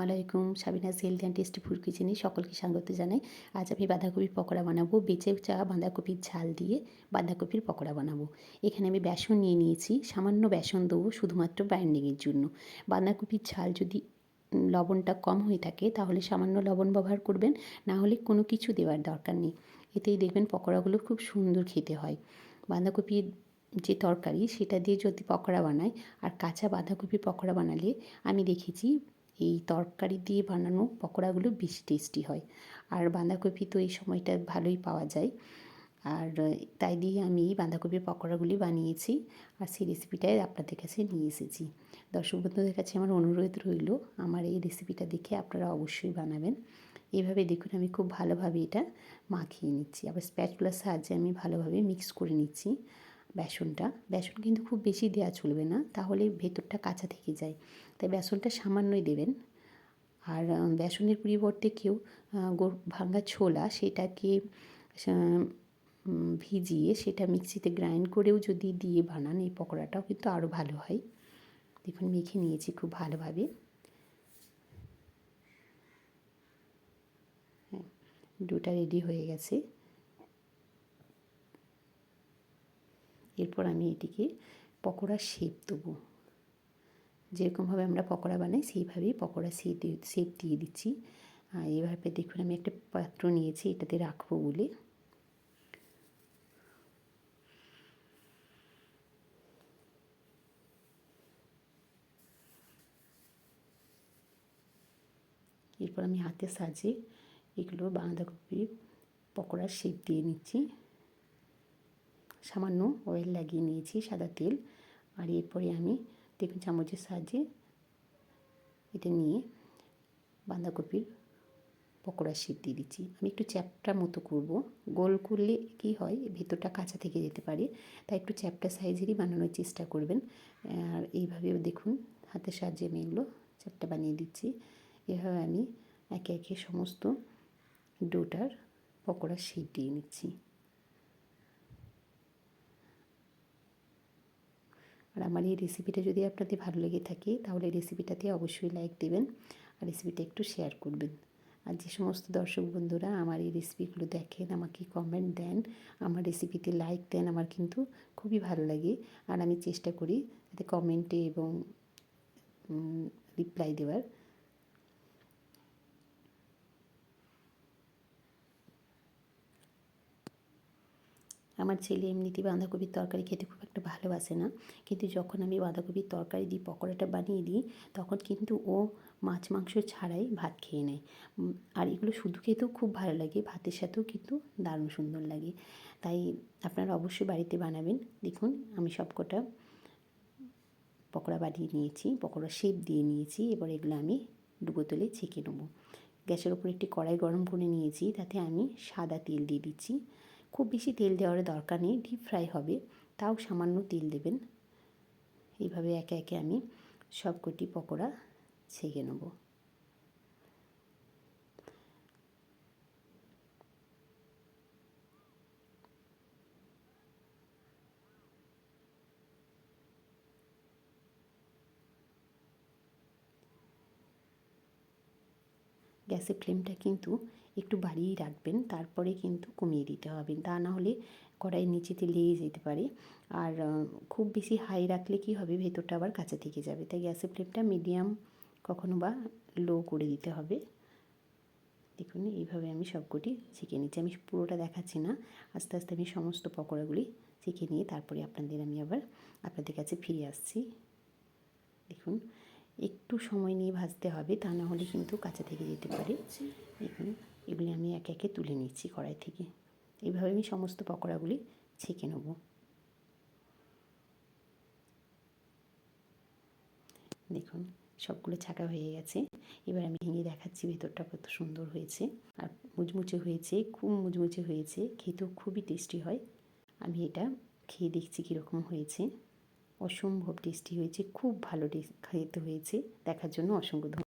আসসালামু আলাইকুম। Sabinus health and tasty food কিচেনে সকলকে স্বাগত জানাই। আজ আমি বাঁধাকপির পকোড়া বানাবো। বেঁচে যাওয়া বাঁধাকপির ঝাল দিয়ে বাঁধাকপির পকোড়া বানাবো। এখানে আমি বেসন নিয়ে নিয়েছি। সামান্য বেসন দেবো শুধুমাত্র বাইন্ডিংয়ের জন্য। বাঁধাকপির ঝাল যদি লবণটা কম হয়ে থাকে তাহলে সামান্য লবণ ব্যবহার করবেন, না হলে কোনো কিছু দেওয়ার দরকার নেই। এতেই দেখবেন পকোড়াগুলো খুব সুন্দর খেতে হয়। বাঁধাকপির যে তরকারি সেটা দিয়ে যদি পকোড়া বানাই, আর কাঁচা বাঁধাকপির পকোড়া বানালে আমি দেখেছি এই তরকারি দিয়ে বানানো পকোড়াগুলো বেশি টেস্টি হয়। আর বাঁধাকপি তো এই সময়টা ভালোই পাওয়া যায়, আর তাই দিয়ে আমি এই বাঁধাকপির পকোড়াগুলি বানিয়েছি, আর সেই রেসিপিটাই আপনাদের কাছে নিয়ে এসেছি। দর্শক বন্ধুদের কাছে আমার অনুরোধ রইল, আমার এই রেসিপিটা দেখে আপনারা অবশ্যই বানাবেন। এইভাবে দেখুন আমি খুব ভালোভাবে এটা মাখিয়ে নিচ্ছি, আবার স্প্যাচুলার সাহায্যে আমি ভালোভাবে মিক্স করে নিচ্ছি বেসনটা। বেসন কিন্তু খুব বেশি দেওয়া চলবে না, তাহলে ভেতরটা কাঁচা থেকে যায়। তাই বেসনটা সামান্যই দেবেন। আর বেসনের পরিবর্তে কেউ ভাঙা ছোলা সেটাকে ভিজিয়ে সেটা মিক্সিতে গ্রাইন্ড করেও যদি দিয়ে বানান এই পকোড়াটাও কিন্তু আরও ভালো হয়। দেখুন মেখে নিয়েছি খুব ভালোভাবে। হ্যাঁ, ডোটা রেডি হয়ে গেছে। এরপর আমি এটিকে পকোড়ার শেপ দেবো। যেরকমভাবে আমরা পকোড়া বানাই সেইভাবেই পকোড়া শেপ দিয়ে দিচ্ছি। এভাবে দেখুন আমি একটা পাত্র নিয়েছি এটাতে রাখবো বলে। এরপর আমি হাতের সাহায্যে এগুলো বাঁধাকপির পকোড়ার শেপ দিয়ে নিচ্ছি। সামান্য অয়েল লাগিয়ে নিয়েছি, সাদা তেল। আর এরপরে আমি দেখুন চামচের সাহায্যে এটা নিয়ে বাঁধাকপির পকোড়ার শেপ দিয়ে দিচ্ছি। আমি একটু চ্যাপ্টা মতো করব। গোল করলে কী হয়, ভেতরটা কাঁচা থেকে যেতে পারে, তাই একটু চ্যাপ্টা সাইজেরই বানানোর চেষ্টা করবেন। আর এইভাবে দেখুন হাতের সাহায্যে আমি এগুলো চ্যাপ্টা বানিয়ে দিচ্ছি। এভাবে আমি একে একে সমস্ত ডোটার পকোড়ার শেপ দিয়ে নিচ্ছি। আর আমার এই রেসিপিটা যদি আপনাদের ভালো লেগে থাকে তাহলে রেসিপিটাতে অবশ্যই লাইক দেবেন, আর রেসিপিটা একটু শেয়ার করবেন। আর যে সমস্ত দর্শক বন্ধুরা আমার এই রেসিপিগুলো দেখেন, আমাকে কমেন্ট দেন, আমার রেসিপিতে লাইক দেন, আমার কিন্তু খুবই ভালো লাগে। আর আমি চেষ্টা করি যাতে কমেন্টে এবং রিপ্লাই দেওয়ার। আমার ছেলে এমনিতেই বাঁধাকপির তরকারি খেতে খুব একটা ভালোবাসে না, কিন্তু যখন আমি বাঁধাকপির তরকারি দিয়ে পকোড়াটা বানিয়ে দিই তখন কিন্তু ও মাছ মাংস ছাড়াই ভাত খেয়ে নেয়। আর এগুলো শুধু খেতেও খুব ভালো লাগে, ভাতের সাথেও কিন্তু দারুণ সুন্দর লাগে। তাই আপনারা অবশ্যই বাড়িতে বানাবেন। দেখুন আমি সবকটা পকোড়া বানিয়ে নিয়েছি, পকোড়া শেপ দিয়ে নিয়েছি। এবার এগুলো আমি ডুবো তেলে ছেঁকে নেবো। গ্যাসের ওপর একটি কড়াই গরম করে নিয়েছি, তাতে আমি সাদা তেল দিয়ে দিচ্ছি। খুব বেশি তেল দেওয়ার দরকার নেই, ডিপ ফ্রাই হবে, তাও সামান্য তেল দেবেন। এইভাবে একে একে আমি সবকটি পকোড়া ছেঁকে নেব। গ্যাসের ফ্লেমটা কিন্তু একটু বাড়িয়েই রাখবেন, তারপরে কিন্তু কমিয়ে দিতে হবে, তা না হলে কড়াইয়ের নিচেতে লেগে যেতে পারে। আর খুব বেশি হাই রাখলে কি হবে, ভেতরটা আবার কাঁচা থেকে যাবে। তাই গ্যাসের ফ্লেমটা মিডিয়াম কখনো বা লো করে দিতে হবে। দেখুন এইভাবে আমি সবকটি ছেঁকে নিচ্ছি। আমি পুরোটা দেখাচ্ছি না, আস্তে আস্তে আমি সমস্ত পকোড়াগুলি ছেঁকে নিয়ে তারপরে আমি আবার আপনাদের কাছে ফিরে আসছি। দেখুন একটু সময় নিয়ে ভাজতে হবে, তা না হলে কিন্তু কাঁচা থেকে যেতে পারে। দেখুন এগুলি আমি একে একে তুলে নিচ্ছি কড়াই থেকে। এইভাবে আমি সমস্ত পকোড়াগুলি ছেঁকে নেব। দেখুন সবগুলো ছাঁকা হয়ে গেছে। এবার আমি ভেঙে দেখাচ্ছি ভেতরটা কত সুন্দর হয়েছে, আর মুচমুচে হয়েছে, খুব মুচমুচে হয়েছে, খেতেও খুবই টেস্টি হয়। আমি এটা খেয়ে দেখছি কীরকম হয়েছে। অসম্ভব টেস্টি হয়েছে, খুব ভালো খেতে হয়েছে। দেখার জন্য অসংখ্য ধন্যবাদ।